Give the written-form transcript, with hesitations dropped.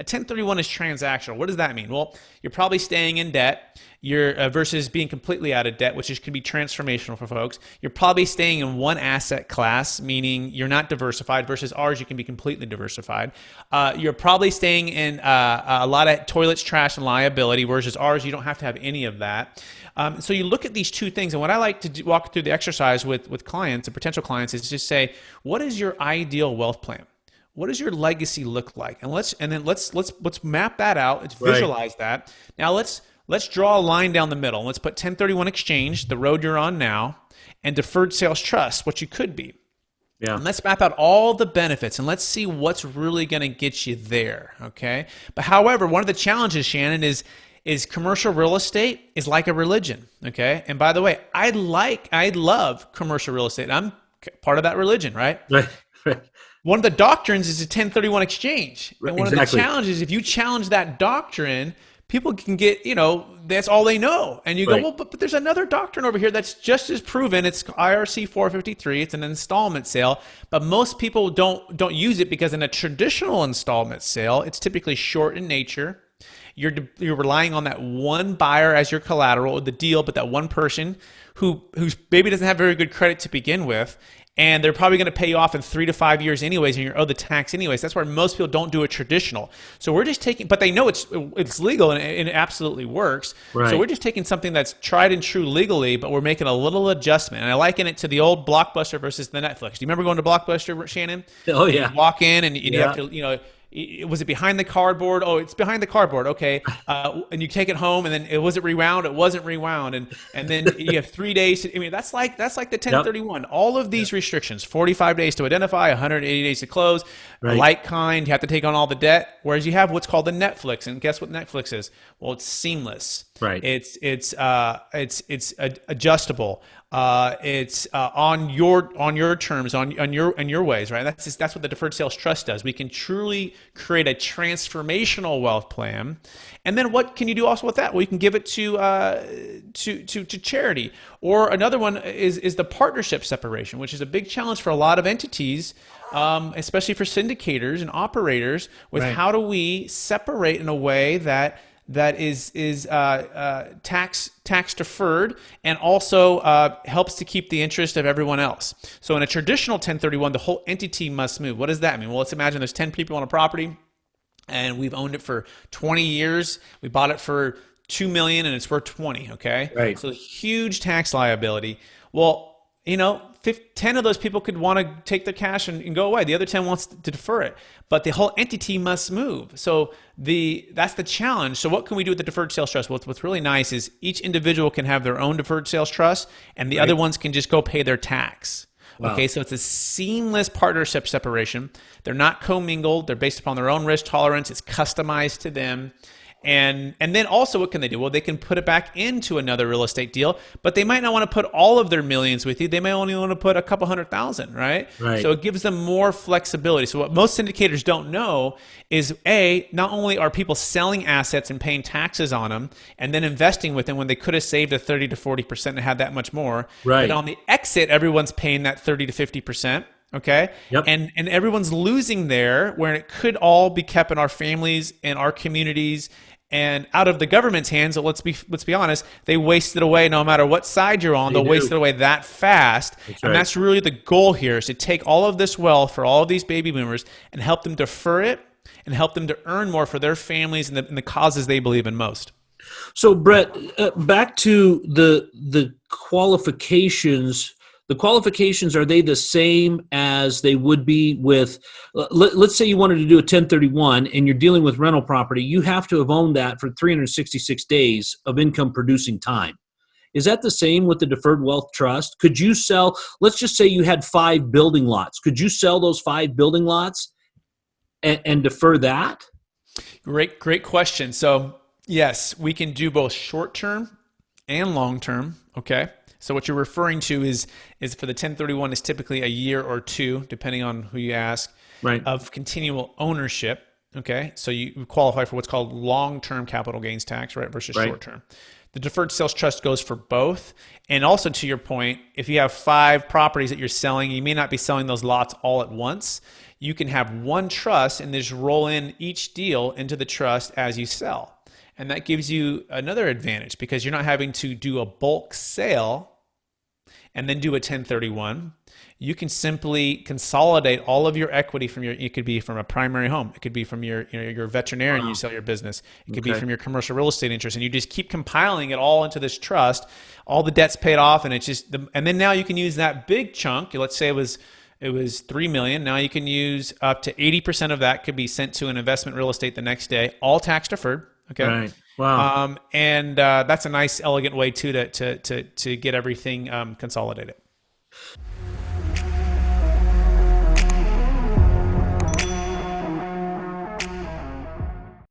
1031 is transactional. What does that mean? Well, you're probably staying in debt. You're versus being completely out of debt, which can be transformational for folks. You're probably staying in one asset class, meaning you're not diversified. Versus ours, you can be completely diversified. You're probably staying in a lot of toilets, trash, and liability. Versus ours, you don't have to have any of that. So you look at these two things, and what I like to do, walk through the exercise with clients and potential clients is just say, what is your ideal wealth plan? What does your legacy look like? And let's map that out. Let's visualize that. Now let's draw a line down the middle. Let's put 1031 exchange, the road you're on now, and deferred sales trust, what you could be. Yeah. And let's map out all the benefits and let's see what's really going to get you there. Okay. But however, one of the challenges, Shannon, is commercial real estate is like a religion. Okay. And by the way, I love commercial real estate. I'm part of that religion, right? Right. One of the doctrines is a 1031 exchange. And one of the challenges, if you challenge that doctrine, people can get, that's all they know. And you go, well, but there's another doctrine over here that's just as proven. It's IRC 453. It's an installment sale. But most people don't use it because in a traditional installment sale, it's typically short in nature. You're relying on that one buyer as your collateral, the deal, but that one person whose maybe doesn't have very good credit to begin with. And they're probably going to pay you off in 3 to 5 years anyways, and you owe the tax anyways. That's why most people don't do it traditional. So we're just taking, but they know it's legal and it absolutely works. Right. So we're just taking something that's tried and true legally, but we're making a little adjustment. And I liken it to the old Blockbuster versus the Netflix. Do you remember going to Blockbuster, Shannon? Oh yeah. You walk in and you have to, was it behind the cardboard? Oh, it's behind the cardboard. Okay. And you take it home and then was it rewound? It wasn't rewound. And then you have 3 days. That's like the 1031. Yep. All of these restrictions, 45 days to identify, 180 days to close, like kind, you have to take on all the debt. Whereas you have what's called the Netflix. And guess what Netflix is? Well, it's seamless. Right. It's adjustable. It's on your terms, on your ways, right? That's what the deferred sales trust does. We can truly create a transformational wealth plan, and then what can you do also with that? Well, you can give it to charity, or another one is the partnership separation, which is a big challenge for a lot of entities, especially for syndicators and operators. With how do we separate in a way that is tax deferred and also helps to keep the interest of everyone else. So in a traditional 1031, the whole entity must move. What does that mean? Well, let's imagine there's 10 people on a property and we've owned it for 20 years. We bought it for $2 million and it's worth 20. Okay. Right. So huge tax liability. Well, 10 of those people could want to take the cash and go away. The other 10 wants to defer it, but the whole entity must move. So that's the challenge. So what can we do with the deferred sales trust? Well, what's really nice is each individual can have their own deferred sales trust and the other ones can just go pay their tax. Wow. Okay, so it's a seamless partnership separation. They're not commingled. They're based upon their own risk tolerance. It's customized to them. And then also what can they do? Well, they can put it back into another real estate deal, but they might not want to put all of their millions with you. They may only want to put a couple 100,000, right? So it gives them more flexibility. So what most syndicators don't know is not only are people selling assets and paying taxes on them and then investing with them when they could have saved a 30 to 40% and had that much more, but on the exit, everyone's paying that 30 to 50%. Okay. Yep. And everyone's losing there where it could all be kept in our families and our communities and out of the government's hands. So let's be honest, they waste it away no matter what side you're on. They'll waste it away that fast. That's really the goal here, is to take all of this wealth for all of these baby boomers and help them defer it and help them to earn more for their families and the causes they believe in most. So Brett, back to the qualifications. The qualifications, are they the same as they would be with, let's say you wanted to do a 1031 and you're dealing with rental property, you have to have owned that for 366 days of income producing time. Is that the same with the deferred wealth trust? Could you sell, let's just say you had 5 building lots. Could you sell those 5 building lots and defer that? Great question. So yes, we can do both short-term and long-term, okay? So what you're referring to is for the 1031 is typically a year or 2, depending on who you ask, of continual ownership. Okay, so you qualify for what's called long-term capital gains tax, right, versus short-term. The deferred sales trust goes for both. And also, to your point, if you have 5 properties that you're selling, you may not be selling those lots all at once. You can have one trust and just roll in each deal into the trust as you sell. And that gives you another advantage because you're not having to do a bulk sale and then do a 1031. You can simply consolidate all of your equity from it could be from a primary home. It could be from your veterinarian, Wow. you sell your business. It could be Okay. from your commercial real estate interest. And you just keep compiling it all into this trust. All the debt's paid off. And it's just, and then now you can use that big chunk. Let's say it was 3 million. Now you can use up to 80% of that could be sent to an investment real estate the next day, all tax deferred. Okay. Right. Wow. And that's a nice, elegant way too to get everything consolidated.